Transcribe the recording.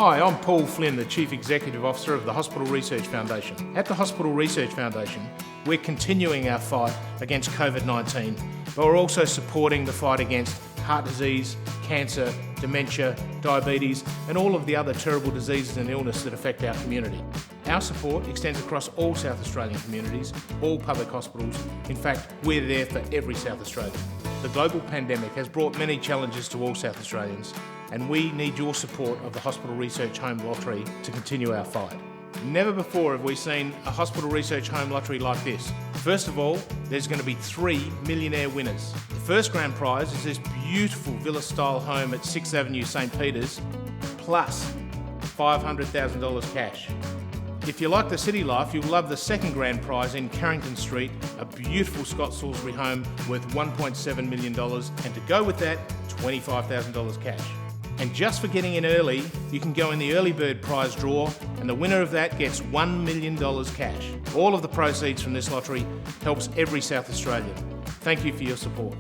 Hi, I'm Paul Flynn, the Chief Executive Officer of the Hospital Research Foundation. At the Hospital Research Foundation, we're continuing our fight against COVID-19, but we're also supporting the fight against heart disease, cancer, dementia, diabetes, and all of the other terrible diseases and illness that affect our community. Our support extends across all South Australian communities, all public hospitals. In fact, we're there for every South Australian. The global pandemic has brought many challenges to all South Australians, and we need your support of the Hospital Research Home Lottery to continue our fight. Never before have we seen a Hospital Research Home Lottery like this. First of all, there's going to be 3 millionaire winners. The first grand prize is this beautiful villa-style home at 6th Avenue, St Peters, plus $500,000 cash. If you like the city life, you'll love the second grand prize in Carrington Street, a beautiful Scott Salisbury home worth $1.7 million, and to go with that, $25,000 cash. And just for getting in early, you can go in the early bird prize draw, and the winner of that gets $1 million cash. All of the proceeds from this lottery helps every South Australian. Thank you for your support.